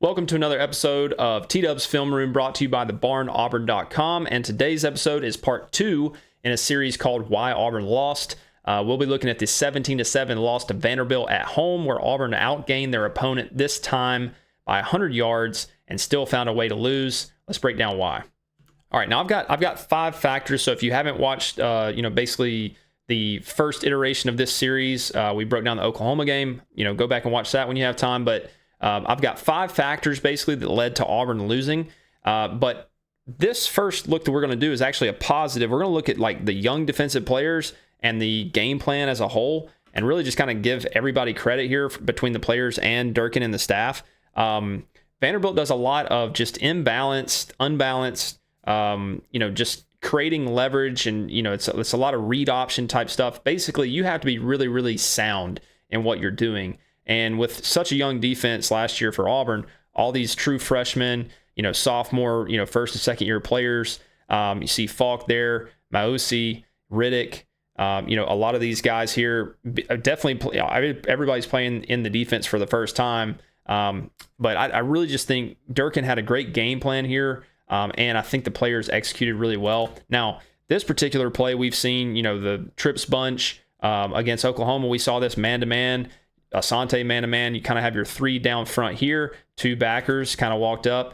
Welcome to another episode of TDub's Film Room, brought to you by thebarnauburn.com. And today's episode is part 2 in a series called Why Auburn Lost. We'll be looking at the 17-7 loss to Vanderbilt at home, where Auburn outgained their opponent this time by 100 yards and still found a way to lose. Let's break down why. All right, now I've got 5 factors. So if you haven't watched, basically the first iteration of this series, we broke down the Oklahoma game. Go back and watch that when you have time. But I've got 5 factors basically that led to Auburn losing. But this first look that we're going to do is actually a positive. We're going to look at like the young defensive players and the game plan as a whole, and really just kind of give everybody credit here between the players and Durkin and the staff. Vanderbilt does a lot of just imbalanced, unbalanced, just creating leverage, and it's a lot of read option type stuff. Basically, you have to be really, really sound in what you're doing. And with such a young defense last year for Auburn, all these true freshmen, sophomore, first and second year players, you see Falk there, Mausi, Riddick, a lot of these guys here definitely everybody's playing in the defense for the first time. But I really just think Durkin had a great game plan here. And I think the players executed really well. Now, this particular play we've seen, the trips bunch against Oklahoma, we saw this man-to-man, Asante man-to-man. You kind of have your 3 down front here, 2 backers kind of walked up.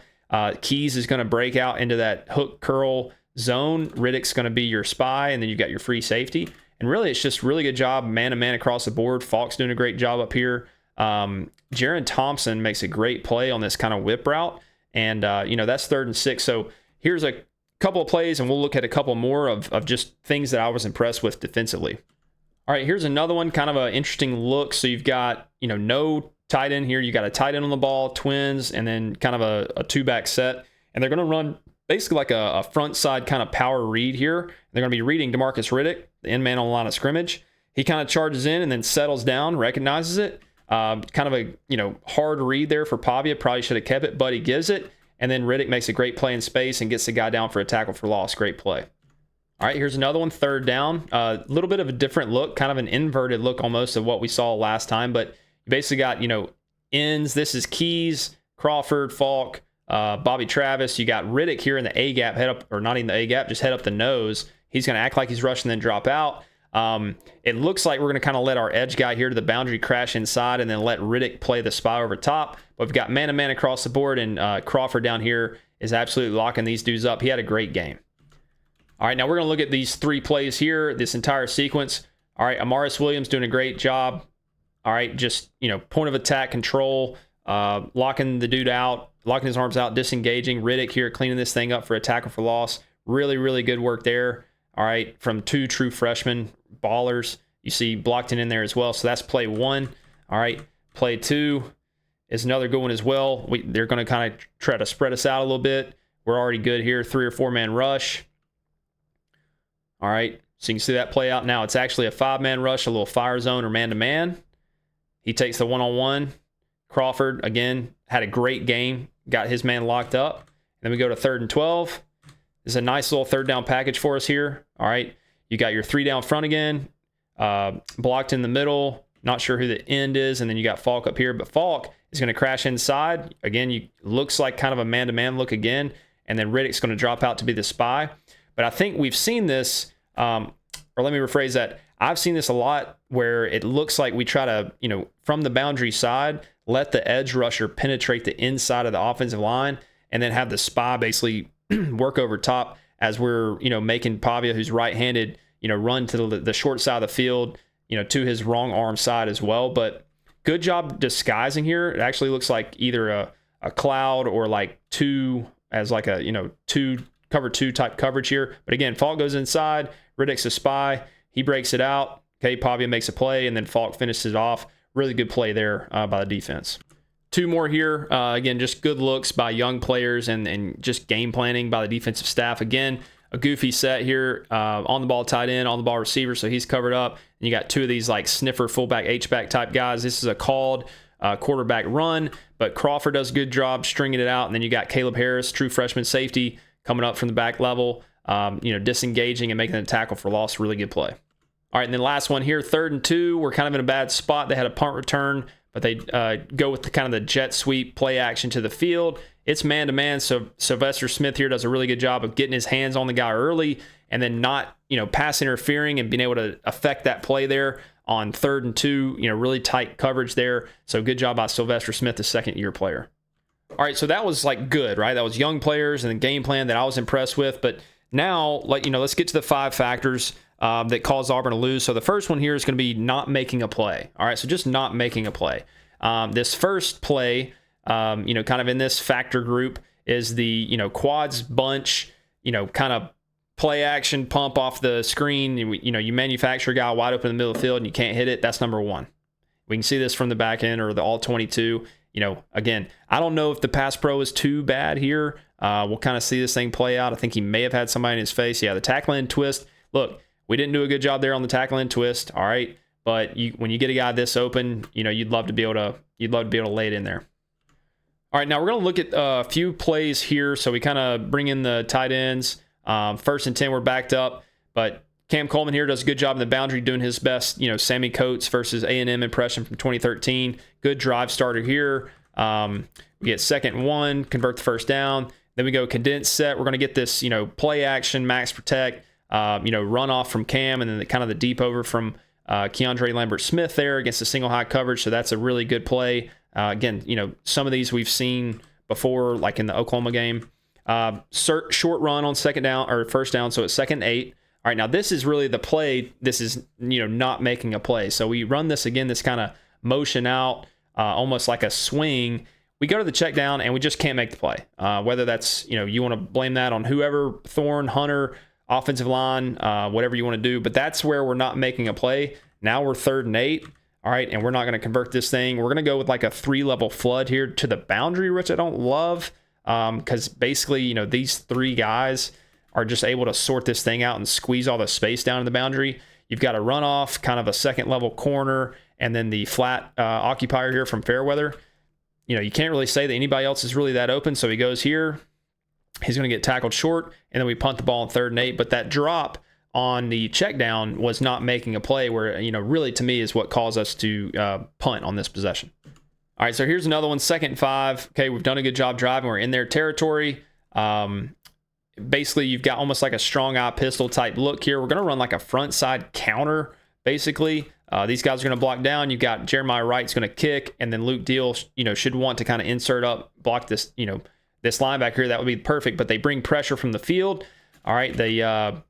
Keys is going to break out into that hook curl zone. Riddick's going to be your spy, and then you've got your free safety. And really, it's just really good job man-to-man across the board. Falk's doing a great job up here. Jaron Thompson makes a great play on this kind of whip route. And, that's 3rd and 6. So here's a couple of plays, and we'll look at a couple more of just things that I was impressed with defensively. All right, here's another one, kind of an interesting look. So you've got, no tight end here. You got a tight end on the ball, twins, and then kind of a 2-back set. And they're going to run basically like a front side kind of power read here. They're going to be reading DeMarcus Riddick, the end man on the line of scrimmage. He kind of charges in and then settles down, recognizes it. Kind of a hard read there for Pavia. Probably should have kept it, but he gives it. And then Riddick makes a great play in space and gets the guy down for a tackle for loss. Great play. All right, here's another one, 3rd down. A little bit of a different look, kind of an inverted look almost of what we saw last time. But you basically got, ends. This is Keys, Crawford, Falk, Bobby Travis. You got Riddick here in the A-gap, head up, or not even the A-gap, just head up the nose. He's going to act like he's rushing, then drop out. It looks like we're going to kind of let our edge guy here to the boundary crash inside and then let Riddick play the spy over top. But we've got man-to-man across the board, and Crawford down here is absolutely locking these dudes up. He had a great game. All right, now we're going to look at these 3 plays here, this entire sequence. All right, Amaris Williams doing a great job. All right, just, point of attack control, locking the dude out, locking his arms out, disengaging. Riddick here cleaning this thing up for a tackle for loss. Really, really good work there. All right, from 2 true freshmen, ballers. You see Blockton in there as well. So that's play 1. All right, play 2 is another good one as well. They're going to kind of try to spread us out a little bit. We're already good here. 3 or 4-man rush. All right, so you can see that play out. Now it's actually a 5-man rush, a little fire zone or man-to-man. He takes the one-on-one. Crawford, again, had a great game. Got his man locked up. Then we go to 3rd and 12. This is a nice little 3rd down package for us here. All right, you got your 3 down front again. Blocked in the middle. Not sure who the end is. And then you got Falk up here. But Falk is going to crash inside. Again, looks like kind of a man-to-man look again. And then Riddick's going to drop out to be the spy. But I think we've seen this, or let me rephrase that. I've seen this a lot where it looks like we try to, from the boundary side, let the edge rusher penetrate the inside of the offensive line and then have the spy basically work over top as we're, making Pavia, who's right-handed, run to the short side of the field, to his wrong arm side as well. But good job disguising here. It actually looks like either a cloud or like 2 as like a, 2 cover 2 type coverage here. But again, Falk goes inside, Riddick's a spy, he breaks it out. Okay, Pavia makes a play, and then Falk finishes it off. Really good play there by the defense. 2 more here. Again, just good looks by young players and just game planning by the defensive staff. Again, a goofy set here, on the ball tight end, on the ball receiver, so he's covered up. And you got 2 of these like sniffer fullback H-back type guys. This is a called quarterback run, but Crawford does a good job stringing it out. And then you got Caleb Harris, true freshman safety, coming up from the back level, disengaging and making a tackle for loss. Really good play. All right, and then last one here, 3rd and 2. We're kind of in a bad spot. They had a punt return, but they go with the kind of the jet sweep play action to the field. It's man-to-man, so Sylvester Smith here does a really good job of getting his hands on the guy early and then not, pass interfering and being able to affect that play there on 3rd and 2, really tight coverage there. So good job by Sylvester Smith, the second-year player. All right, so that was like good, right? That was young players and the game plan that I was impressed with. But now, let's get to the 5 factors that caused Auburn to lose. So the first one here is going to be not making a play. All right, so just not making a play. This first play, kind of in this factor group is the, quads bunch, kind of play action pump off the screen. You manufacture a guy wide open in the middle of the field and you can't hit it. That's number 1. We can see this from the back end or the all 22. Again, I don't know if the pass pro is too bad here. We'll kind of see this thing play out. I think he may have had somebody in his face. Yeah, the tackle in twist. Look, we didn't do a good job there on the tackle in twist. All right, but when you get a guy this open, you'd love to be able to lay it in there. All right, now we're going to look at a few plays here. So we kind of bring in the tight ends. 1st and 10, we're backed up, but Cam Coleman here does a good job in the boundary, doing his best, Sammy Coates versus A&M impression from 2013. Good drive starter here. We get 2nd and 1, convert the 1st down. Then we go condensed set. We're going to get this, play action, max protect, run off from Cam, and then kind of the deep over from Keandre Lambert-Smith there against the single high coverage. So that's a really good play. Again, some of these we've seen before, like in the Oklahoma game. Short run on 2nd down or 1st down, so it's 2nd and 8. All right, now this is really the play. This is, not making a play. So we run this again, this kind of motion out, almost like a swing. We go to the check down and we just can't make the play. Whether that's, you want to blame that on whoever, Thorne, Hunter, offensive line, whatever you want to do. But that's where we're not making a play. Now we're 3rd and 8. All right, and we're not going to convert this thing. We're going to go with like a 3-level flood here to the boundary, which I don't love because basically, these 3 guys are just able to sort this thing out and squeeze all the space down in the boundary. You've got a runoff, kind of a 2nd-level corner, and then the flat occupier here from Fairweather. You can't really say that anybody else is really that open, so he goes here. He's going to get tackled short, and then we punt the ball on 3rd and 8. But that drop on the check down was not making a play where, really to me is what caused us to punt on this possession. All right, so here's another one, 2nd and 5. Okay, we've done a good job driving. We're in their territory. Basically, you've got almost like a strong eye pistol type look here. We're going to run like a front side counter, basically. These guys are going to block down. You've got Jeremiah Wright's going to kick, and then Luke Deal, should want to kind of insert up, block this, this linebacker here. That would be perfect, but they bring pressure from the field. All right, the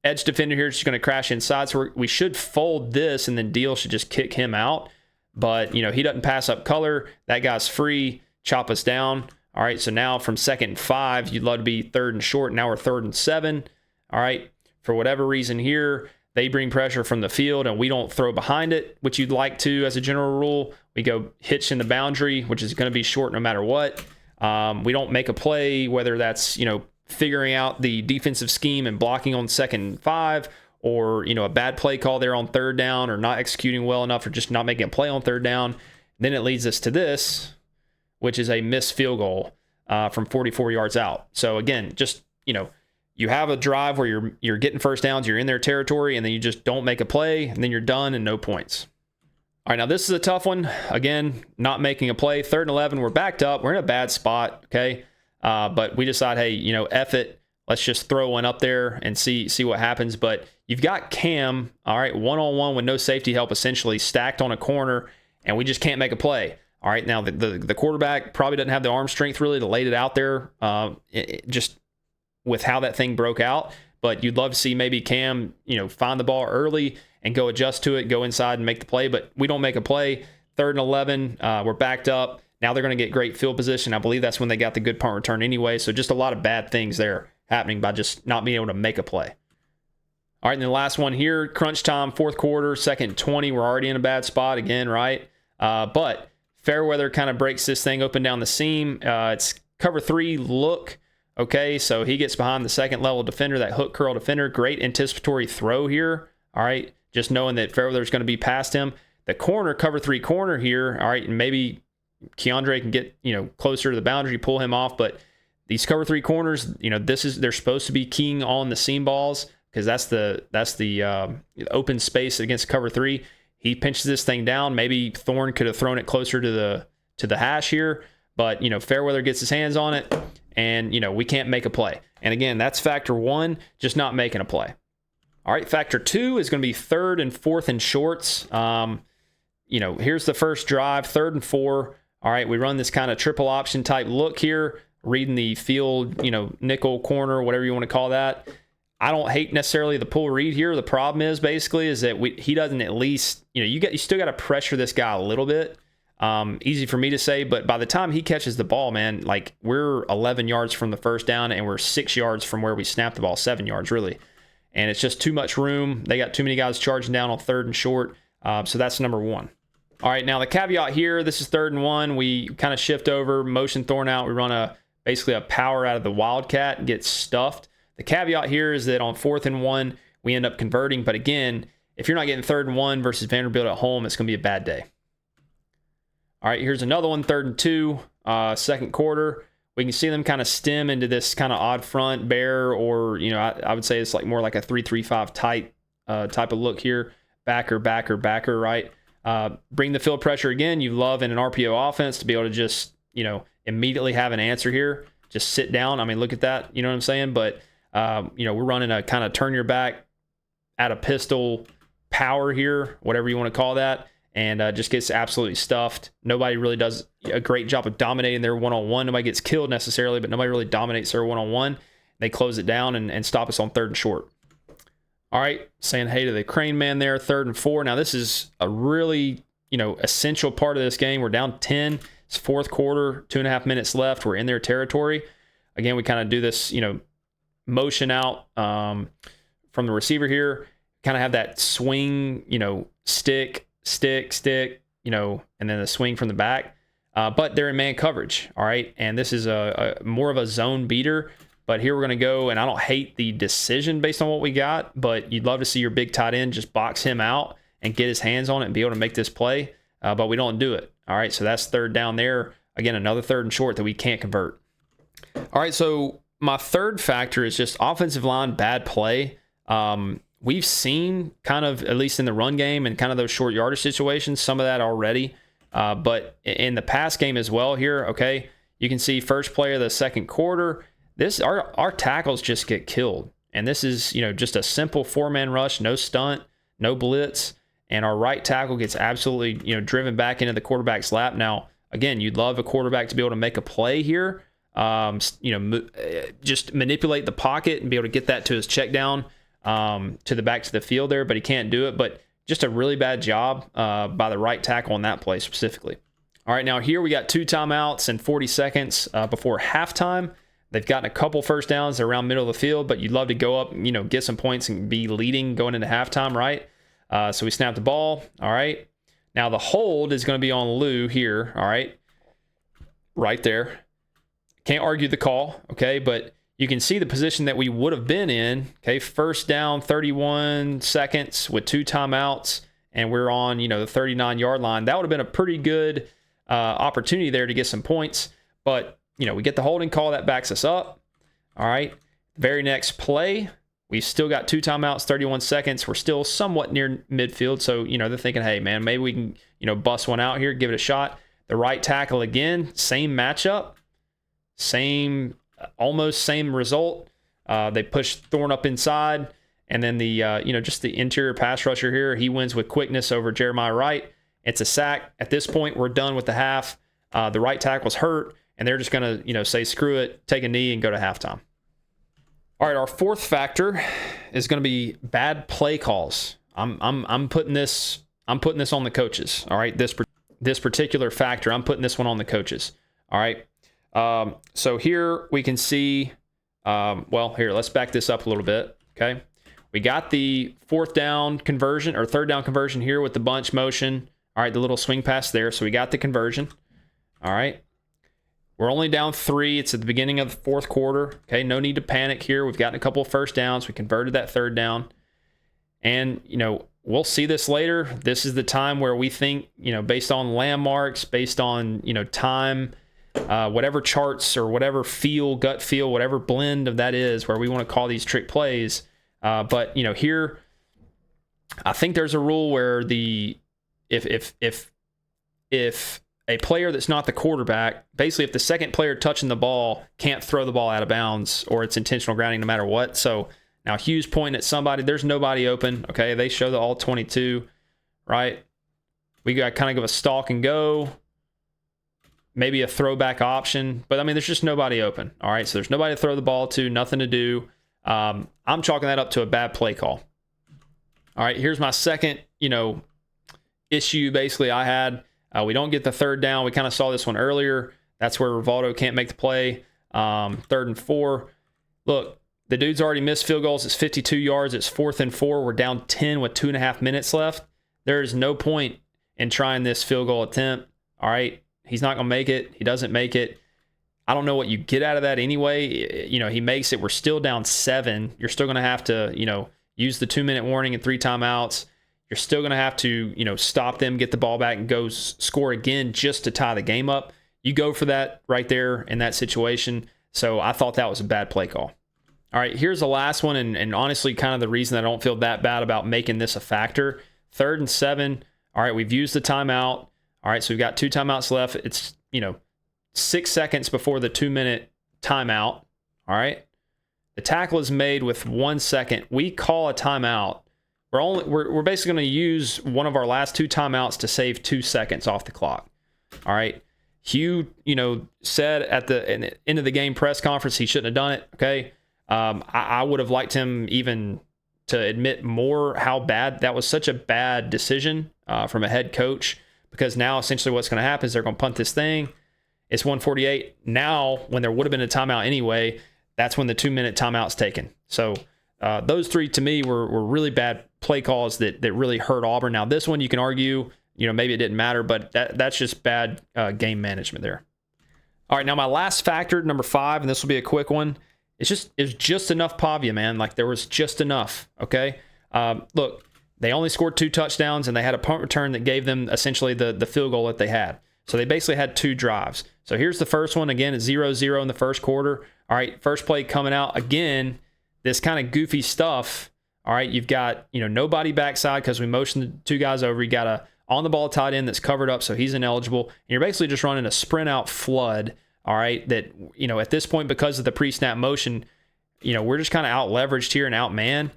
edge defender here is just going to crash inside, so we should fold this, and then Deal should just kick him out. But, he doesn't pass up color. That guy's free. Chop us down. All right, so now from 2nd and 5, you'd love to be 3rd and short. Now we're 3rd and 7. All right, for whatever reason here, they bring pressure from the field, and we don't throw behind it, which you'd like to as a general rule. We go hitch in the boundary, which is going to be short no matter what. We don't make a play, whether that's, figuring out the defensive scheme and blocking on 2nd and 5, or, a bad play call there on 3rd down, or not executing well enough, or just not making a play on 3rd down. Then it leads us to this, which is a missed field goal from 44 yards out. So again, just, you have a drive where you're getting 1st downs, you're in their territory, and then you just don't make a play, and then you're done and no points. All right, now this is a tough one. Again, not making a play. 3rd and 11, we're backed up. We're in a bad spot, okay? But we decide, hey, F it. Let's just throw one up there and see what happens. But you've got Cam, all right, one-on-one with no safety help, essentially stacked on a corner, and we just can't make a play. All right, now the quarterback probably doesn't have the arm strength really to lay it out there just with how that thing broke out. But you'd love to see maybe Cam, find the ball early and go adjust to it, go inside and make the play. But we don't make a play. 3rd and 11, we're backed up. Now they're going to get great field position. I believe that's when they got the good punt return anyway. So just a lot of bad things there happening by just not being able to make a play. All right, and the last one here, crunch time, 4th quarter, 2nd and 20. We're already in a bad spot again, right? But Fairweather kind of breaks this thing open down the seam. It's cover 3 look. Okay, so he gets behind the 2nd-level defender, that hook curl defender. Great anticipatory throw here. All right, just knowing that Fairweather's going to be past him. The corner, cover 3 corner here. All right, and maybe Keandre can get, closer to the boundary, pull him off. But these cover 3 corners, they're supposed to be keying on the seam balls. because that's the open space against cover 3. He pinches this thing down. Maybe Thorne could have thrown it closer to the hash here, but Fairweather gets his hands on it, and we can't make a play. And again, that's factor 1, just not making a play. All right, factor 2 is going to be 3rd and 4th and shorts. Here's the first drive, 3rd and 4. All right, we run this kind of triple option type look here, reading the field, nickel corner, whatever you want to call that. I don't hate necessarily the pull read here. The problem is that he doesn't at least, you still got to pressure this guy a little bit. Easy for me to say, but by the time he catches the ball, man, like we're 11 yards from the first down and we're 6 yards from where we snapped the ball, 7 yards really. And it's just too much room. They got too many guys charging down on 3rd and short. So that's number 1. All right, now the caveat here, this is 3rd and 1. We kind of shift over, motion Thorne out. We run basically a power out of the Wildcat and get stuffed. The caveat here is that on 4th and 1, we end up converting. But again, if you're not getting 3rd and 1 versus Vanderbilt at home, it's going to be a bad day. All right, here's another one, 3rd and 2, second quarter. We can see them kind of stem into this kind of odd front bear, or, I would say it's like more like a 3-3-5 type of look here. Backer, right? Bring the field pressure again. You love in an RPO offense to be able to just, immediately have an answer here. Just sit down. I mean, look at that. You know what I'm saying? But, we're running a kind of turn your back at a pistol power here, whatever you want to call that. And just gets absolutely stuffed. Nobody really does a great job of dominating their one-on-one. Nobody gets killed necessarily, but nobody really dominates their one-on-one. They close it down and stop us on 3rd and short. All right, saying hey to the crane man there, 3rd and 4. Now, this is a really, essential part of this game. We're down 10. It's 4th quarter, 2.5 minutes left. We're in their territory. Again, we kind of do this, motion out from the receiver here. Kind of have that swing, stick, and then the swing from the back. But they're in man coverage, all right? And this is a more of a zone beater. But here we're going to go, and I don't hate the decision based on what we got, but you'd love to see your big tight end just box him out and get his hands on it and be able to make this play. But we don't do it, all right? So that's 3rd down there. Again, another 3rd and short that we can't convert. All right, so my 3rd factor is just offensive line bad play. We've seen kind of, at least in the run game and kind of those short yardage situations, some of that already. But in the pass game as well here, okay, you can see first play of the second quarter, our tackles just get killed. And this is, just a simple 4-man rush, no stunt, no blitz. And our right tackle gets absolutely, driven back into the quarterback's lap. Now, again, you'd love a quarterback to be able to make a play here. Just manipulate the pocket and be able to get that to his check down to the back to the field there, but he can't do it. But just a really bad job by the right tackle on that play specifically. All right, now here we got 2 timeouts and 40 seconds before halftime. They've gotten a couple first downs. They're around middle of the field, but you'd love to go up, get some points and be leading going into halftime, right? So we snap the ball. All right. Now the hold is going to be on Lou here. All right. Right there. Can't argue the call. Okay. But you can see the position that we would have been in. Okay. First down, 31 seconds with 2 timeouts. And we're on, the 39-yard line. That would have been a pretty good opportunity there to get some points. But, we get the holding call that backs us up. All right. Very next play, we've still got 2 timeouts, 31 seconds. We're still somewhat near midfield. So, they're thinking, hey, man, maybe we can, bust one out here, give it a shot. The right tackle again, same matchup, almost same result. They push Thorne up inside. And then the, just the interior pass rusher here, he wins with quickness over Jeremiah Wright. It's a sack. At this point, we're done with the half. The right tackle's hurt, and they're just going to, say, screw it, take a knee, and go to halftime. All right, our 4th factor is going to be bad play calls. I'm putting this on the coaches. All right, this particular factor, I'm putting this one on the coaches. All right. So here we can see. Here, let's back this up a little bit. Okay, we got the 4th down conversion or 3rd down conversion here with the bunch motion. All right, the little swing pass there. So we got the conversion. All right. We're only down 3. It's at the beginning of the 4th quarter. Okay, no need to panic here. We've gotten a couple of first downs. We converted that 3rd down. And, we'll see this later. This is the time where we think, based on landmarks, based on, time, whatever charts or whatever gut feel, whatever blend of that is where we want to call these trick plays, But here, I think there's a rule where if a player that's not the quarterback, basically if the second player touching the ball can't throw the ball out of bounds, or it's intentional grounding no matter what. So now Hugh's pointing at somebody. There's nobody open. Okay, they show the all 22, right? We got kind of give a stalk and go, maybe a throwback option. But, I mean, there's just nobody open. All right, so there's nobody to throw the ball to, nothing to do. I'm chalking that up to a bad play call. All right, here's my second, issue basically I had. We don't get the third down. We kind of saw this one earlier. That's where Rivaldo can't make the play. 3rd and 4. Look, the dude's already missed field goals. It's 52 yards. It's 4th and 4. We're down 10 with 2.5 minutes left. There is no point in trying this field goal attempt. All right, he's not going to make it. He doesn't make it. I don't know what you get out of that anyway. He makes it. We're still down 7. You're still going to have to, use the 2-minute warning and 3 timeouts. You're still going to have to, stop them, get the ball back, and go score again just to tie the game up. You go for that right there in that situation. So I thought that was a bad play call. All right, here's the last one, and honestly, kind of the reason I don't feel that bad about making this a factor. 3rd and 7. All right, we've used the timeout. All right, so we've got 2 timeouts left. It's, 6 seconds before the 2-minute timeout. All right, the tackle is made with 1 second. We call a timeout. We're basically going to use one of our last 2 timeouts to save 2 seconds off the clock. All right, Hugh, said at the end of the game press conference he shouldn't have done it. Okay. I would have liked him even to admit more how bad that was, such a bad decision from a head coach, because now essentially what's going to happen is they're going to punt this thing. It's 148. Now, when there would have been a timeout anyway, that's when the 2-minute timeout's taken. So those 3 to me were really bad play calls that really hurt Auburn. Now, this one you can argue, maybe it didn't matter, but that's just bad game management there. All right, now my last factor, number 5, and this will be a quick one. It's just enough Pavia, man. Like, there was just enough, okay? Look, they only scored 2 touchdowns, and they had a punt return that gave them essentially the field goal that they had. So they basically had 2 drives. So here's the first one. Again, it's 0-0 in the first quarter. All right, first play coming out. Again, this kind of goofy stuff. All right, you've got, nobody backside because we motioned the 2 guys over. You got a on-the-ball tight end that's covered up, so he's ineligible. And you're basically just running a sprint-out flood. All right, that, at this point, because of the pre-snap motion, we're just kind of out-leveraged here and out-man.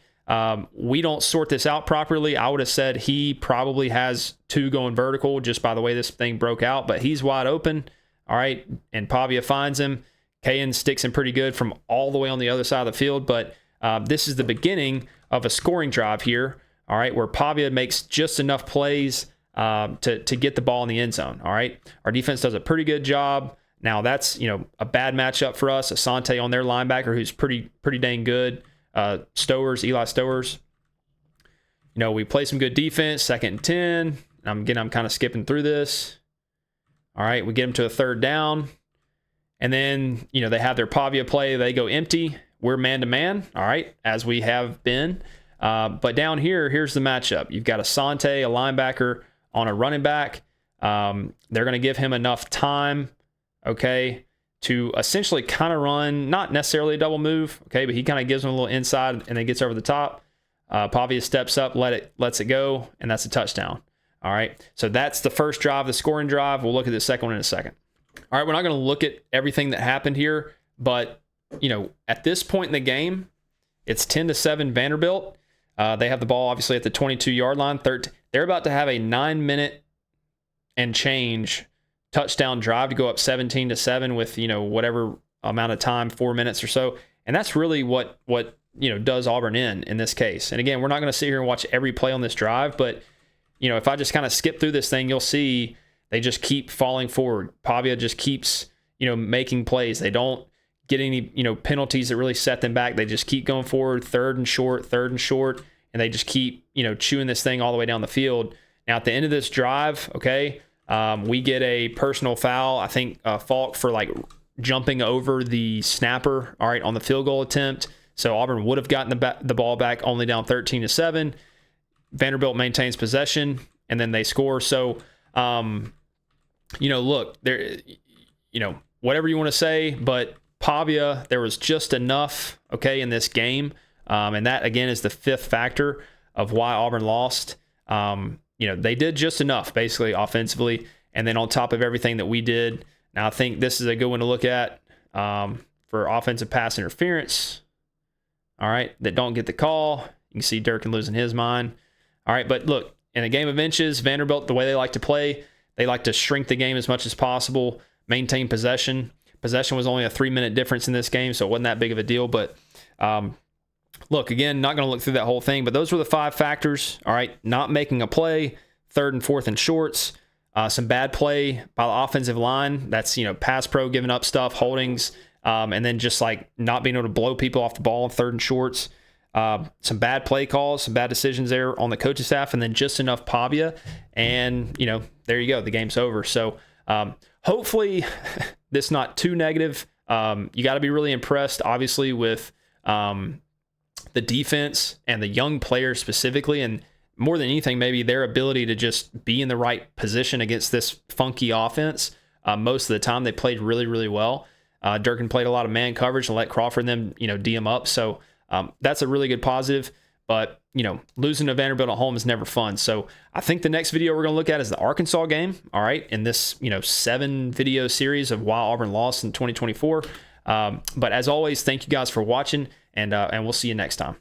We don't sort this out properly. I would have said he probably has 2 going vertical just by the way this thing broke out, but he's wide open. All right, and Pavia finds him. Kayan sticks him pretty good from all the way on the other side of the field, but this is the beginning of a scoring drive here, all right, where Pavia makes just enough plays to get the ball in the end zone. All right, our defense does a pretty good job. Now that's, a bad matchup for us. Asante on their linebacker, who's pretty dang good. Eli Stowers. We play some good defense. 2nd and 10. I'm kind of skipping through this. All right, we get them to a 3rd down. And then, they have their Pavia play. They go empty. We're man-to-man, all right, as we have been. But down here, here's the matchup. You've got Asante, a linebacker, on a running back. They're going to give him enough time, okay, to essentially kind of run, not necessarily a double move, okay, but he kind of gives him a little inside and then gets over the top. Pavia steps up, lets it go, and that's a touchdown. All right, so that's the first drive, the scoring drive. We'll look at the second one in a second. All right, we're not going to look at everything that happened here, but, at this point in the game, it's 10-7 Vanderbilt. They have the ball, obviously, at the 22-yard line. They're about to have a 9-minute and change touchdown drive to go up 17-7 with, whatever amount of time, 4 minutes or so. And that's really what does Auburn in this case. And again, we're not going to sit here and watch every play on this drive, but, if I just kind of skip through this thing, you'll see they just keep falling forward. Pavia just keeps, making plays. They don't get any, penalties that really set them back. They just keep going forward, 3rd and short, and they just keep, chewing this thing all the way down the field. Now, at the end of this drive, okay, we get a personal foul. I think Falk for jumping over the snapper, all right, on the field goal attempt. So Auburn would have gotten the ball back, only down 13-7. Vanderbilt maintains possession, and then they score. So, look, there, whatever you want to say, but Pavia, there was just enough, okay, in this game And that, again, is the fifth factor of why Auburn lost. They did just enough, basically, offensively. And then on top of everything that we did, now I think this is a good one to look at for offensive pass interference. All right, that don't get the call. You can see Durkin losing his mind. All right, but look, in a game of inches, Vanderbilt, the way they like to play, they like to shrink the game as much as possible, maintain possession. Possession was only a 3-minute difference in this game, so it wasn't that big of a deal. But look, again, not going to look through that whole thing, but those were the 5 factors. All right, not making a play, 3rd and 4th and shorts, some bad play by the offensive line. That's, pass pro giving up stuff, holdings, and then just like not being able to blow people off the ball in 3rd and shorts. Some bad play calls, some bad decisions there on the coaching staff, and then just enough Pavia. And, there you go. The game's over. So hopefully this not too negative. You got to be really impressed, obviously, with the defense and the young players specifically. And more than anything, maybe their ability to just be in the right position against this funky offense. Most of the time they played really, really well. Durkin played a lot of man coverage and let Crawford and them, D him up. So that's a really good positive. But, losing to Vanderbilt at home is never fun. So I think the next video we're going to look at is the Arkansas game. All right. In this, 7-video series of why Auburn lost in 2024. But as always, thank you guys for watching, and we'll see you next time.